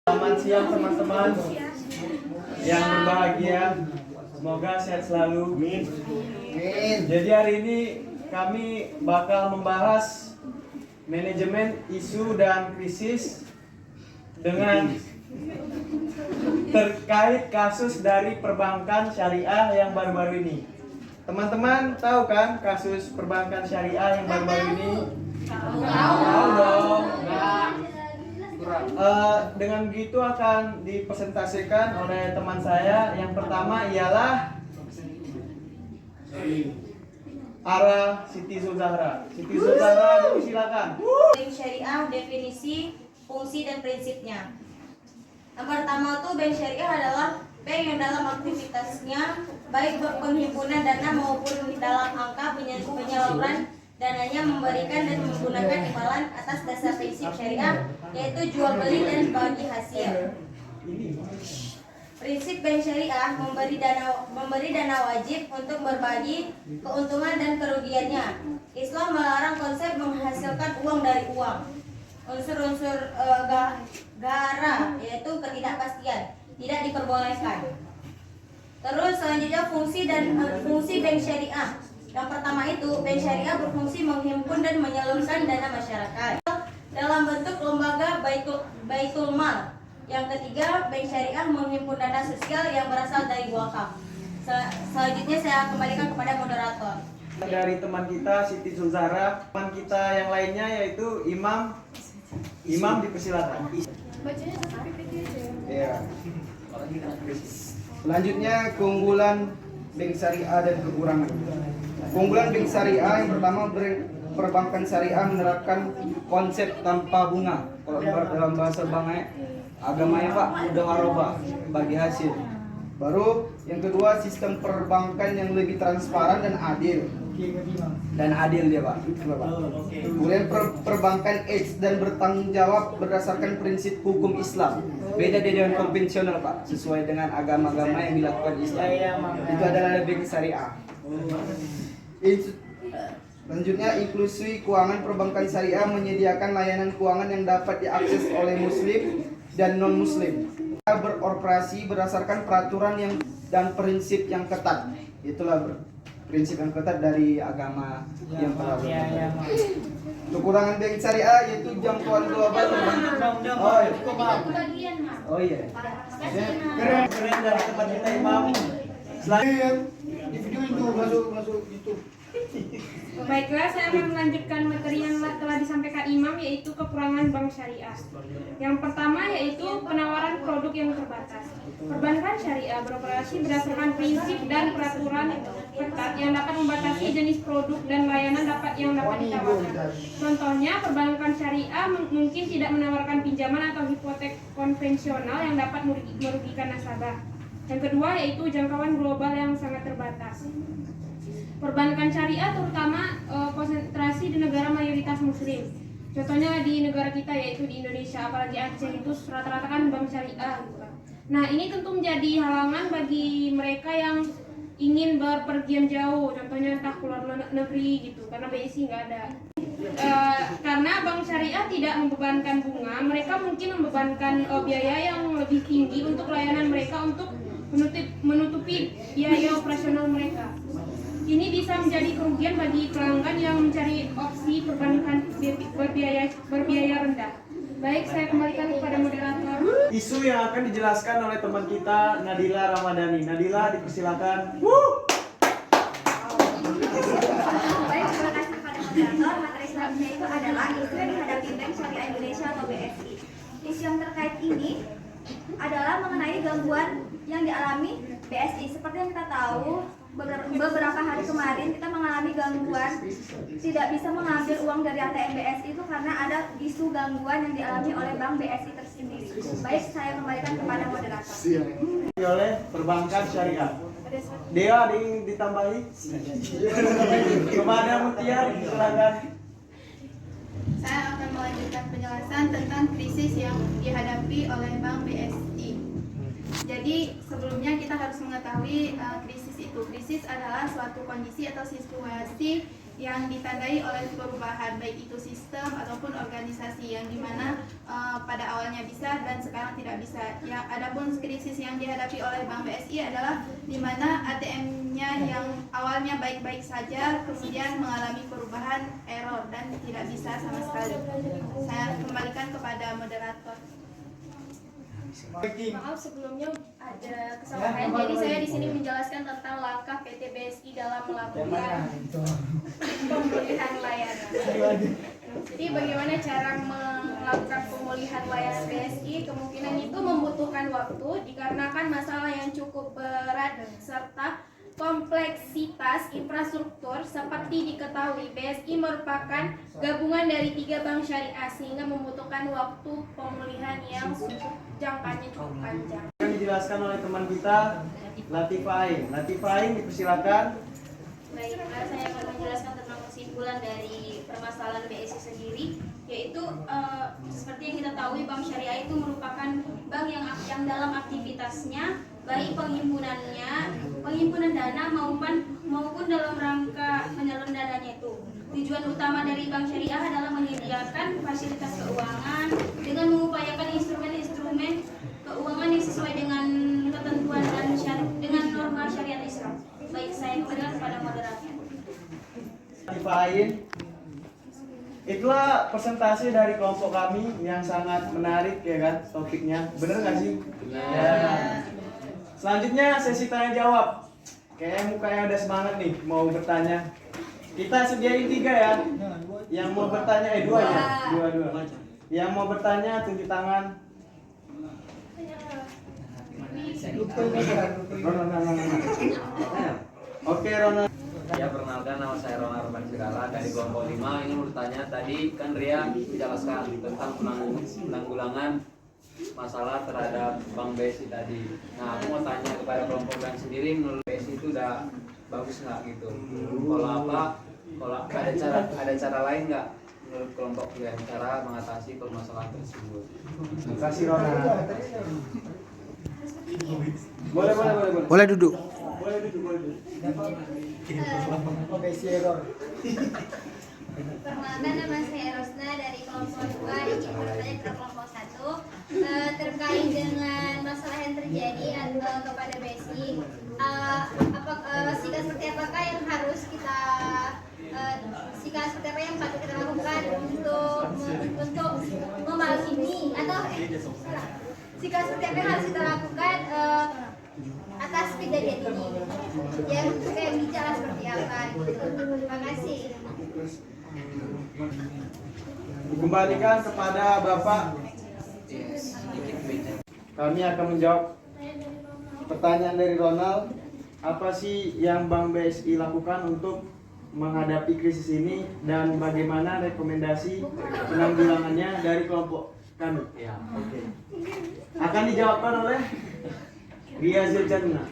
Selamat siang teman-teman yang berbahagia. Semoga sehat selalu. Amin. Jadi hari ini kami bakal membahas manajemen isu dan krisis dengan terkait kasus dari perbankan syariah yang baru-baru ini. Teman-teman tahu kan kasus perbankan syariah yang baru-baru ini? Tahu dong. Dengan begitu akan dipresentasikan oleh teman saya. Yang pertama ialah Ara Siti Zahra. Siti Zahra, silakan. Bank syariah, definisi, fungsi dan prinsipnya. Yang pertama tuh bank syariah adalah bank yang dalam aktivitasnya baik penghimpunan dana maupun dalam angka penyaluran dananya memberikan dan menggunakan imbalan atas dasar prinsip syariah, yaitu jual beli dan bagi hasil. Prinsip bank syariah memberi dana wajib untuk berbagi keuntungan dan kerugiannya. Islam melarang konsep menghasilkan uang dari uang. Unsur-unsur gara, yaitu ketidakpastian, tidak diperbolehkan. Terus selanjutnya fungsi bank syariah. Yang pertama itu, bank syariah berfungsi menghimpun dan menyalurkan dana masyarakat dalam bentuk lembaga baitul mal. Yang ketiga, bank syariah menghimpun dana sosial yang berasal dari wakaf. Selanjutnya saya kembalikan kepada moderator. Dari teman kita Siti Zahra, teman kita yang lainnya yaitu Imam. Imam dipersilakan. Bacanya satu PPT aja. Ya. Selanjutnya keunggulan bank syariah dan kekurangan. Keunggulan bank syariah yang pertama, perbankan syariah menerapkan konsep tanpa bunga. Kalau dalam bahasa banknya agamanya Pak udah waroba bagi hasil. Baru yang kedua, sistem perbankan yang lebih transparan dan adil. Dia Pak. Kemudian perbankan edge dan bertanggung jawab berdasarkan prinsip hukum Islam. Beda dengan konvensional Pak, sesuai dengan agama-agama yang dilakukan Islam. Itu adalah bank syariah. Selanjutnya, inklusi keuangan. Perbankan syariah menyediakan layanan keuangan yang dapat diakses oleh muslim dan non-muslim. Beroperasi berdasarkan peraturan dan prinsip yang ketat. Itulah prinsip yang ketat dari agama yang telah berkembang. Kekurangan bank syariah yaitu jangkauan global. Oh iya. Keren dari teman kita Imam. Selanjutnya Di video itu masuk YouTube. Baiklah, saya akan melanjutkan materi yang telah disampaikan Imam, yaitu kekurangan bank syariah. Yang pertama yaitu penawaran produk yang terbatas. Perbankan syariah beroperasi berdasarkan prinsip dan peraturan ketat yang dapat membatasi jenis produk dan layanan yang dapat ditawarkan. Contohnya, perbankan syariah mungkin tidak menawarkan pinjaman atau hipotek konvensional yang dapat merugikan nasabah. Yang kedua yaitu jangkauan global yang sangat terbatas. Perbankan syariah terutama konsentrasi di negara mayoritas muslim. Contohnya di negara kita yaitu di Indonesia, apalagi Aceh itu rata-rata kan bank syariah gitu kan. Nah, ini tentu menjadi halangan bagi mereka yang ingin berpergian jauh, contohnya entah keluar negeri gitu, karena BSI nggak ada. Karena bank syariah tidak membebankan bunga, mereka mungkin membebankan biaya yang lebih tinggi untuk layanan mereka untuk menutupi biaya operasional mereka. Ini bisa menjadi kerugian bagi pelanggan yang mencari opsi perbankan berbiaya rendah. Baik, saya kembalikan kepada moderator. isu yang akan dijelaskan oleh teman kita Nadila Ramadhani. Nadila dipersilakan. Baik, terima kasih kepada moderator. Materi selanjutnya itu adalah isu yang dihadapi Bank Syariah Indonesia atau BSI. Isu yang terkait ini adalah mengenai gangguan yang dialami BSI. Seperti yang kita tahu, beberapa hari kemarin kita mengalami gangguan tidak bisa mengambil uang dari ATM BSI itu karena ada isu gangguan yang dialami oleh bank BSI tersendiri. Baik, saya kembalikan kepada moderator. Oleh perbankan syariah. Dia ada yang ditambahi? Kepada Mutia, silakan. Saya akan melanjutkan penjelasan tentang krisis yang dihadapi oleh Bank BSI. Jadi sebelumnya kita harus mengetahui krisis itu. Krisis adalah suatu kondisi atau situasi yang ditandai oleh perubahan baik itu sistem ataupun organisasi yang dimana pada awalnya bisa dan sekarang tidak bisa. Ya, adapun krisis yang dihadapi oleh Bank BSI adalah dimana ATM-nya yang awalnya baik-baik saja kemudian mengalami perubahan error dan tidak bisa sama sekali. Saya kembalikan kepada moderator. Maaf sebelumnya ada kesalahan. Jadi saya di sini menjelaskan tentang langkah PT BSI dalam melakukan pemulihan layanan. Jadi bagaimana cara melakukan pemulihan layanan BSI? Kemungkinan itu membutuhkan waktu dikarenakan masalah yang cukup berat serta kompleksitas infrastruktur. Seperti diketahui, BSI merupakan gabungan dari 3 bank syariah sehingga membutuhkan waktu pemulihan yang jangkanya cukup panjang. Akan dijelaskan oleh teman kita Latifah Ain. Latifah Ain, dipersilakan. Baik, saya akan menjelaskan tentang kesimpulan dari permasalahan BSI sendiri, yaitu seperti yang kita tahu, bank syariah itu merupakan bank yang dalam aktivitasnya baik pengimpunan dana maupun dalam rangka penyaluran dananya itu. Tujuan utama dari bank syariah adalah menyediakan fasilitas keuangan dengan mengupayakan instrumen-instrumen keuangan yang sesuai dengan ketentuan dan dengan norma syariat Islam. Baik, saya kembali kepada moderator. Latifah Ain, itulah presentasi dari kelompok kami yang sangat menarik ya kan topiknya. Bener nggak sih? Ya. Selanjutnya sesi tanya jawab. Kayaknya mukanya udah semangat nih mau bertanya. Kita sediain 3 ya. Yang mau bertanya 2 ya. 2. Yang mau bertanya tunjuk tangan. Oke, Ronald. Ya, perkenalkan nama saya Ronald Arman Sigala dari kelompok 5. Ini mau bertanya, tadi kan Ria menjelaskan tentang penanggulangan masalah terhadap Bank BSI tadi. Nah, aku mau tanya kepada kelompok yang sendiri, menurut BSI itu udah bagus nggak gitu? Kalau ada cara lain nggak menurut kelompok yang cara mengatasi permasalahan tersebut? Terima kasih, Ronald. Boleh. Boleh duduk. Boleh duduk. Perkenalkan, nama saya Rosna dari kelompok 2 di bertanya ke kelompok 1 terkait dengan masalah yang terjadi kepada BSI. Sikap seperti apakah yang harus kita seperti apa yang patut kita lakukan untuk memaklumi atau sikap seperti apa yang harus kita lakukan atas kejadian ini, ya kayak bicara seperti apa gitu. Terima kasih. Dikembalikan kepada Bapak. Kami akan menjawab pertanyaan dari Ronald. Apa sih yang Bank BSI lakukan untuk menghadapi krisis ini dan bagaimana rekomendasi penanggulangannya dari kelompok kami? Ya. Oke. Akan dijawabkan oleh Ria Zuljanna.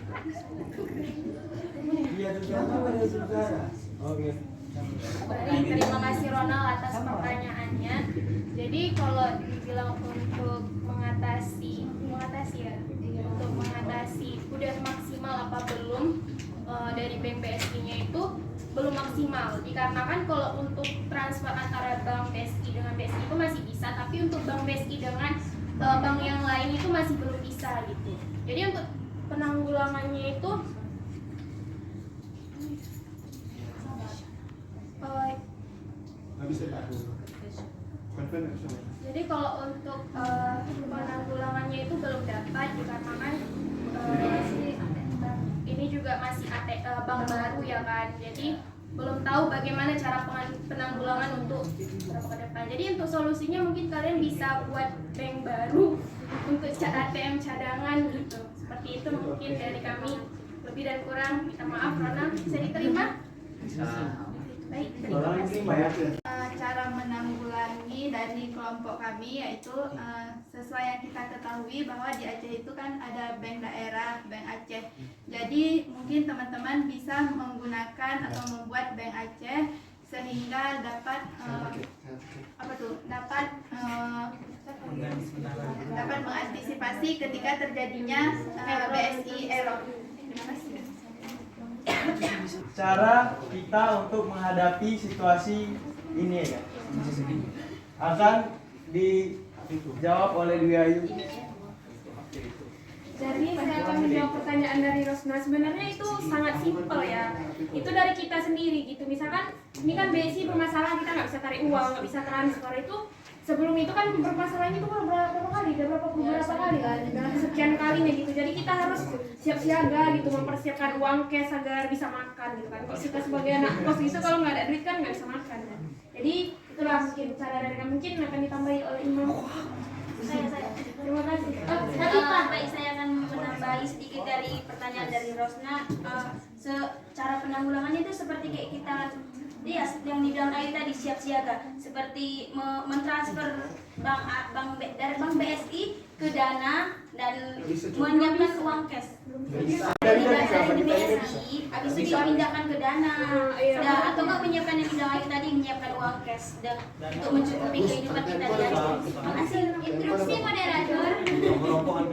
Oke. Baik, terima kasih Ronald atas pertanyaannya. Jadi kalau dibilang untuk mengatasi udah maksimal apa belum dari Bank BSI-nya itu belum maksimal. Dikarenakan kalau untuk transfer antara Bank BSI dengan BSI itu masih bisa, tapi untuk Bank BSI dengan bank yang lain itu masih belum bisa gitu. Jadi untuk penanggulangannya itu jadi kalau untuk penanggulangannya itu belum dapat dikarenakan ini juga masih bank baru ya kan, jadi belum tahu bagaimana cara penanggulangan untuk beberapa ke depan. Jadi untuk solusinya mungkin kalian bisa buat bank baru untuk ATM cadangan gitu. Seperti itu mungkin dari kami. Lebih dan kurang minta maaf. Rona, bisa diterima? Baik, terima kasih. Cara menanggulangi dari kelompok kami yaitu sesuai yang kita ketahui bahwa di Aceh itu kan ada bank daerah, Bank Aceh. Jadi mungkin teman-teman bisa menggunakan atau membuat Bank Aceh sehingga dapat dapat mengantisipasi ketika terjadinya BSI error. Terima kasih. cara kita untuk menghadapi situasi ini ya kan? Akan dijawab oleh Dwi Ayu. Jadi saya akan menjawab pertanyaan dari Rosna. Sebenarnya itu sangat simpel ya. Itu dari kita sendiri gitu. Misalkan ini kan BSI bermasalah, kita nggak bisa tarik uang, nggak bisa transfer itu. Sebelum itu kan permasalahannya itu berapa kali, beberapa kali kan, dalam sekian kalinya gitu. Jadi kita harus siap siaga gitu, mempersiapkan uang cash agar bisa makan gitu kan. Kalau kita sebagai anak kos gitu, kalau nggak ada duit kan nggak bisa makan kan. Jadi itulah mungkin cara dari kami, mungkin akan ditambahi oleh Imam. Saya. Terima kasih. Baik, saya akan menambahi sedikit dari pertanyaan dari Rosna. Cara penanggulangannya itu seperti kayak kita yang dibilang Ayu tadi, siap siaga, seperti mentransfer dari bank BSI ke Dana dan menyiapkan uang cash. Dari BSI, habis itu dipindahkan ke Dana, atau nggak menyiapkan yang bilang Ayu tadi, menyiapkan uang cash untuk mencukupi kehidupan kita di akhir. Terima kasih. Instruksi moderator.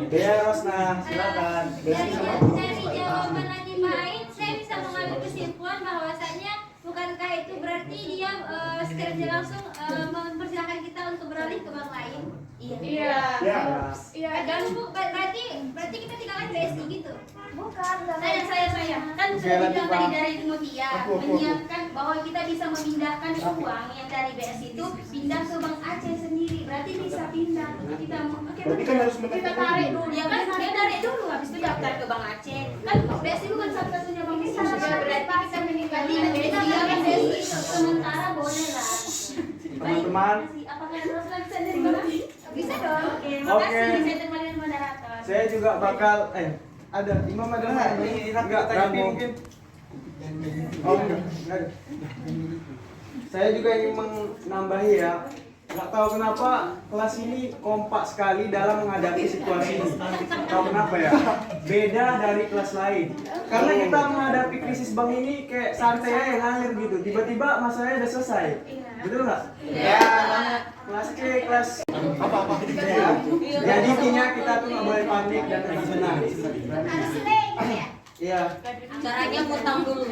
Ya Rosna, silakan. Dari jawaban Najib Ain, saya bisa mengambil kesimpulan bahwasanya bukankah itu berarti dia secara langsung mempersilahkan kita untuk beralih ke bank lain? Iya. Dan berarti kita tinggalkan BSI gitu? Bukan. Saya kan sudah bilang tadi dari Mutia menyiapkan bahwa kita bisa memindahkan uang yang dari BSI itu pindah ke Bank Aceh sendiri. Berarti bisa pindah. Kita Berarti kan harus kita tarik dulu. Ya kan dia tarik dulu, habis itu daftar ke Bank Aceh. Kan BSI bukan satu-satunya bank di sana. Berarti kita meninggalkan BSI sementara boleh lah. Teman-teman, Apakah Rosna bisa nerima? Bisa dong. Oke, Oke. makasih. Saya temani moderator. saya juga bakal ada Imam ada enggak Raffi mungkin. Oh, enggak ada. Saya juga ingin menambahi ya. Nggak tahu kenapa kelas ini kompak sekali dalam menghadapi situasi ini. Tahu kenapa ya? Beda dari kelas lain. Karena kita menghadapi krisis bank ini kayak santai aja ngalir gitu. Tiba-tiba masalahnya udah selesai. Betul nggak? Ya. Kelas C, kelas apa-apa. Ya. Jadi intinya kita tuh nggak boleh panik dan tetap tenang. Iya. Caranya ngutang dulu.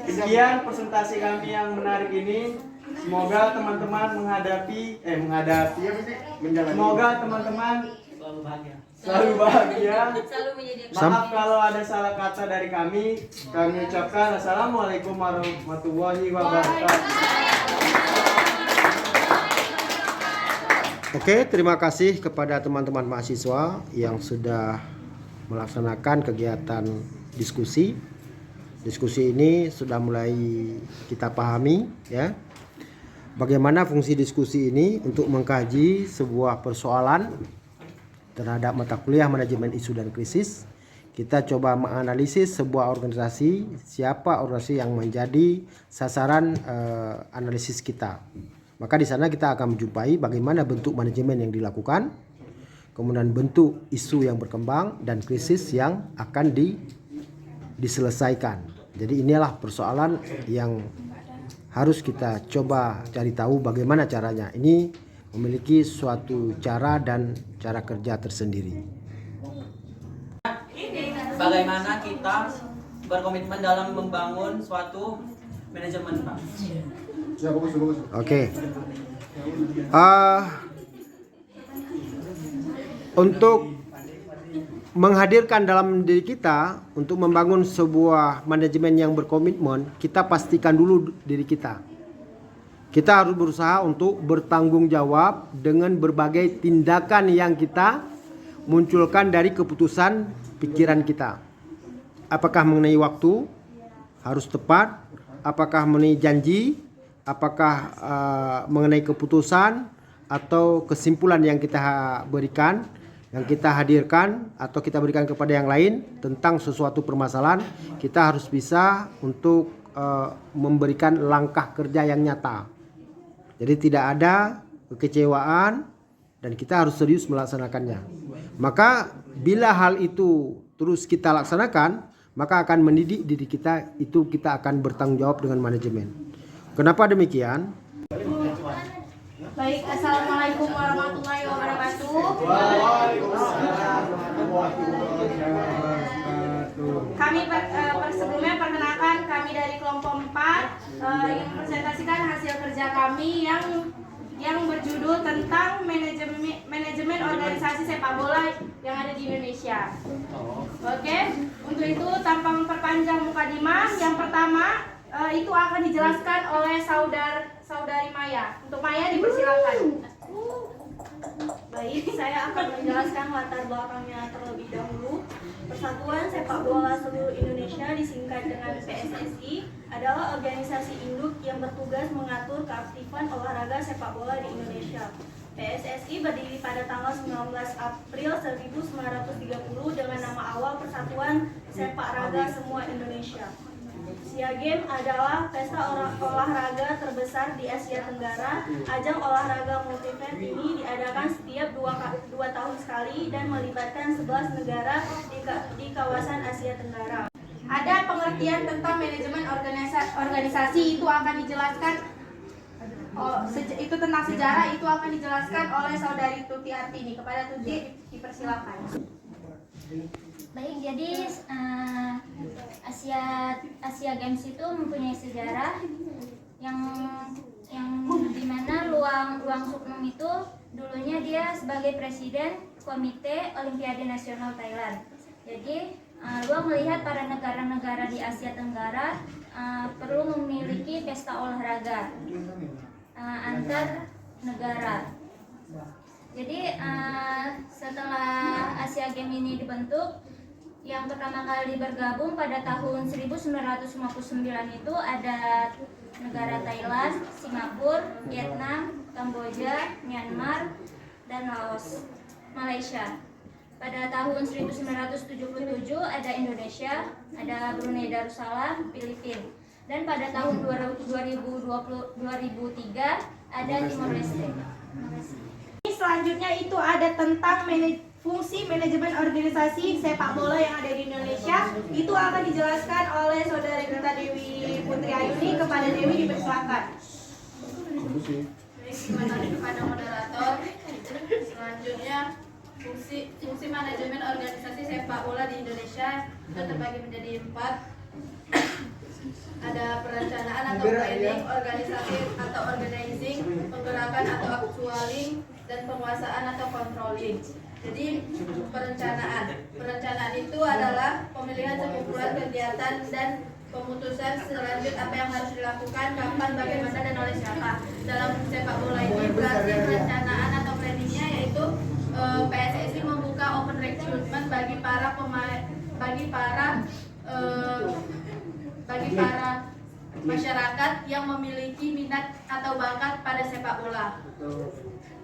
Sekian presentasi kami yang menarik ini. Semoga teman-teman menghadapi apa sih? Semoga teman-teman selalu bahagia. Selalu menjadi Maaf kalau ada salah kata dari kami. Kami ucapkan assalamualaikum warahmatullahi wabarakatuh. Oke, terima kasih kepada teman-teman mahasiswa yang sudah melaksanakan kegiatan diskusi. Diskusi ini sudah mulai kita pahami ya. Bagaimana fungsi diskusi ini untuk mengkaji sebuah persoalan terhadap mata kuliah manajemen isu dan krisis. Kita coba menganalisis sebuah organisasi, siapa organisasi yang menjadi sasaran analisis kita. Maka di sana kita akan menjumpai bagaimana bentuk manajemen yang dilakukan, kemudian bentuk isu yang berkembang dan krisis yang akan diselesaikan. Jadi inilah persoalan yang harus kita coba cari tahu bagaimana caranya. Ini memiliki suatu cara dan cara kerja tersendiri. Bagaimana kita berkomitmen dalam membangun suatu manajemen, Pak? Oke. Untuk menghadirkan dalam diri kita untuk membangun sebuah manajemen yang berkomitmen, kita pastikan dulu diri kita. Kita harus berusaha untuk bertanggung jawab dengan berbagai tindakan yang kita munculkan dari keputusan pikiran kita. Apakah mengenai waktu harus tepat, apakah mengenai janji, apakah mengenai keputusan atau kesimpulan yang kita berikan, yang kita hadirkan atau kita berikan kepada yang lain tentang sesuatu permasalahan, kita harus bisa untuk memberikan langkah kerja yang nyata. Jadi tidak ada kekecewaan dan kita harus serius melaksanakannya. Maka bila hal itu terus kita laksanakan, maka akan mendidik diri kita, itu kita akan bertanggung jawab dengan manajemen. Kenapa demikian? Baik, assalamualaikum warahmatullahi wabarakatuh. Waalaikumsalam warahmatullahi wabarakatuh. Kami sebelumnya perkenalkan ingin presentasikan hasil kerja kami yang berjudul tentang manajemen organisasi sepak bola yang ada di Indonesia. Oke, untuk itu tanpa memperpanjang mukadimah, yang pertama itu akan dijelaskan oleh saudari Maya. Untuk Maya dipersilakan. Baik, saya akan menjelaskan latar belakangnya terlebih dahulu. Persatuan Sepak Bola Seluruh Indonesia disingkat dengan PSSI adalah organisasi induk yang bertugas mengatur keaktifan olahraga sepak bola di Indonesia. PSSI berdiri pada tanggal 19 April 1930 dengan nama awal Persatuan Sepak Raga Semua Indonesia. SEA Games adalah pesta olahraga terbesar di Asia Tenggara. Ajang olahraga multi-event ini diadakan setiap 2 tahun sekali dan melibatkan 11 negara di kawasan Asia Tenggara. Ada pengertian tentang manajemen organisasi itu akan dijelaskan itu tentang sejarah itu akan dijelaskan oleh saudari Tuti Artini. Kepada Tuti dipersilakan. Baik, jadi Asia Games itu mempunyai sejarah yang dimana Luang Sukmung itu dulunya dia sebagai presiden Komite Olimpiade Nasional Thailand. Jadi Luang melihat para negara-negara di Asia Tenggara perlu memiliki pesta olahraga antar negara. Jadi setelah Asia Games ini dibentuk, yang pertama kali bergabung pada tahun 1959 itu ada negara Thailand, Singapura, Vietnam, Kamboja, Myanmar, dan Laos, Malaysia. Pada tahun 1977 ada Indonesia, ada Brunei Darussalam, Filipina. Dan pada tahun 2003 ada Timor Leste. Selanjutnya itu ada tentang fungsi manajemen organisasi sepak bola yang ada di Indonesia. Itu akan dijelaskan oleh saudari Gita Dewi Putri Ayuni. Kepada Dewi dipersilakan. Kepada moderator, selanjutnya fungsi manajemen organisasi sepak bola di Indonesia itu terbagi menjadi 4. Ada perencanaan atau planning, organisasi atau organizing, penggerakan atau actualing, dan penguasaan atau controlling. Jadi perencanaan itu adalah pemilihan sekumpulan kegiatan dan pemutusan selanjut apa yang harus dilakukan, kapan, bagaimana, dan oleh siapa. Dalam sepak bola ini berarti perencanaan atau planningnya yaitu PSSI membuka open recruitment bagi para masyarakat yang memiliki minat atau bakat pada sepak bola.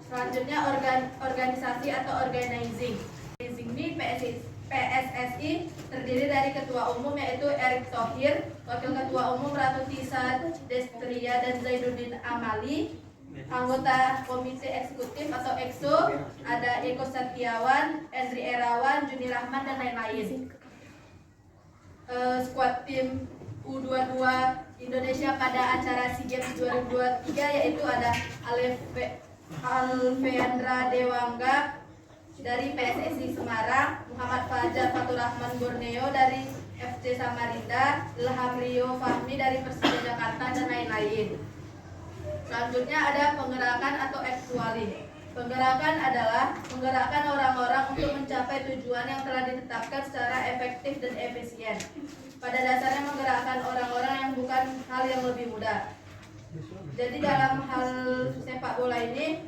Selanjutnya organisasi atau organizing. Ini PSSI terdiri dari ketua umum yaitu Erick Thohir, wakil ketua umum Ratu Tisa Destria dan Zainuddin Amali, anggota komite eksekutif atau EXO ada Eko Setiawan, Endri Erawan, Juni Rahman, dan lain-lain. Squad tim U22 Indonesia pada acara SEA Games 2023 yaitu ada Alfeandra Dewangga dari PSSI Semarang, Muhammad Fajar Faturrahman Borneo dari FC Samarinda, Ilham Rio Fahmi dari Persija Jakarta, dan lain-lain. Selanjutnya ada penggerakan atau actualing. Penggerakan adalah menggerakkan orang-orang untuk mencapai tujuan yang telah ditetapkan secara efektif dan efisien. Pada dasarnya menggerakkan orang-orang yang bukan hal yang lebih mudah. Jadi dalam hal sepak bola ini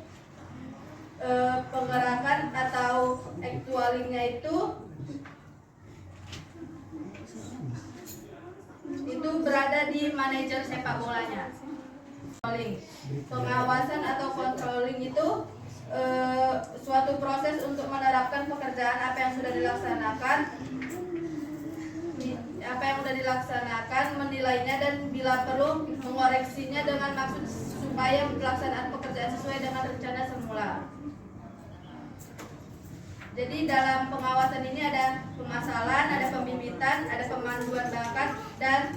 penggerakan atau actualingnya itu berada di manajer sepak bolanya. Pengawasan atau controlling itu suatu proses untuk menerapkan pekerjaan apa yang sudah dilaksanakan, menilainya dan bila perlu mengoreksinya dengan maksud supaya pelaksanaan pekerjaan sesuai dengan rencana semula. Jadi dalam pengawasan ini ada pemasalan, ada pembibitan, ada pemanduan bakat, dan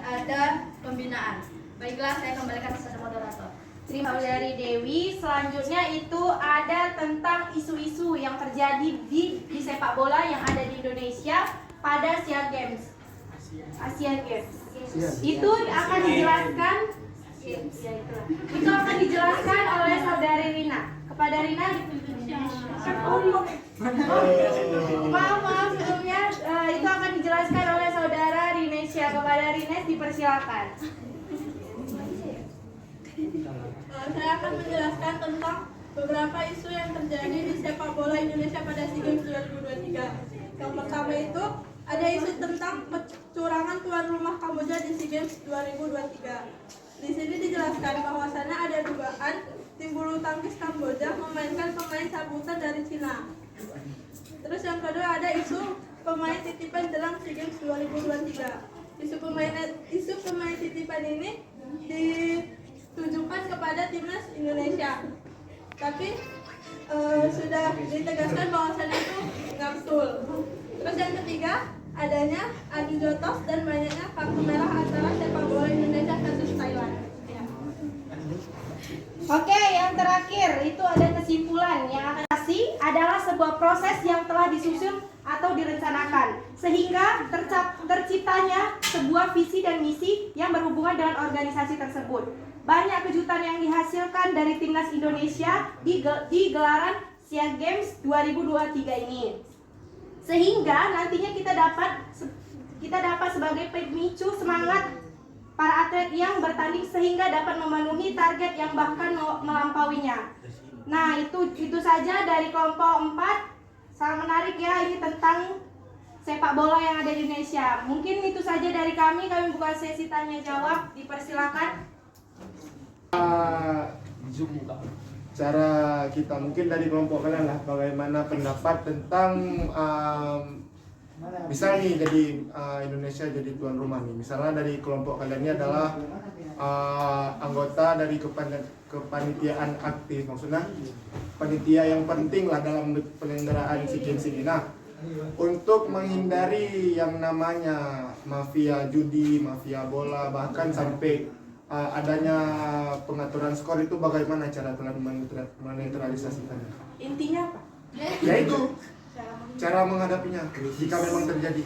ada pembinaan. Baiklah, saya kembalikan kepada moderator. Terima kasih dari Dewi. Selanjutnya itu ada tentang isu-isu yang terjadi di sepak bola yang ada di Indonesia pada Asia Games. Itu akan dijelaskan oleh saudari Rina. Kepada Rina, maaf sebelumnya itu akan dijelaskan oleh saudara Rinesia. Kepada Rines dipersilakan. Saya akan menjelaskan tentang beberapa isu yang terjadi di sepak bola Indonesia pada SEA Games 2023. Yang pertama itu ada isu tentang kecurangan tuan rumah Kamboja di SEA Games 2023. Di sini dijelaskan bahwasannya ada dugaan tim bulu tangkis Kamboja memainkan pemain sambutan dari Cina. Terus yang kedua ada isu pemain titipan jelang SEA Games 2023. Isu pemain titipan ini ditujukan kepada timnas Indonesia. Tapi sudah ditegaskan bahwasannya itu nggak betul. Terus yang ketiga adanya adu jotos dan banyaknya kartu merah antara sepak bola Indonesia versus Thailand. Ya. Oke, yang terakhir itu ada kesimpulan yang akan adalah sebuah proses yang telah disusun atau direncanakan sehingga terciptanya sebuah visi dan misi yang berhubungan dengan organisasi tersebut. Banyak kejutan yang dihasilkan dari timnas Indonesia di gelaran SEA Games 2023 ini. Sehingga nantinya kita dapat sebagai pemicu semangat para atlet yang bertanding sehingga dapat memenuhi target yang bahkan melampauinya. Nah, itu saja dari kelompok 4. Sangat menarik ya, ini tentang sepak bola yang ada di Indonesia. Mungkin itu saja dari kami buka sesi tanya jawab. Dipersilakan. Cara kita mungkin dari kelompok kalian lah, bagaimana pendapat tentang misal nih jadi Indonesia jadi tuan rumah nih, misalnya dari kelompok kalian ini adalah anggota dari kepanitiaan aktif, maksudnya panitia yang penting lah dalam penyelenggaraan SEA Games ini. Nah, untuk menghindari yang namanya mafia judi, mafia bola, bahkan sampai adanya pengaturan skor, itu bagaimana cara kalian menetralisasikannya? Intinya apa? Yaitu cara menghadapinya jika memang terjadi.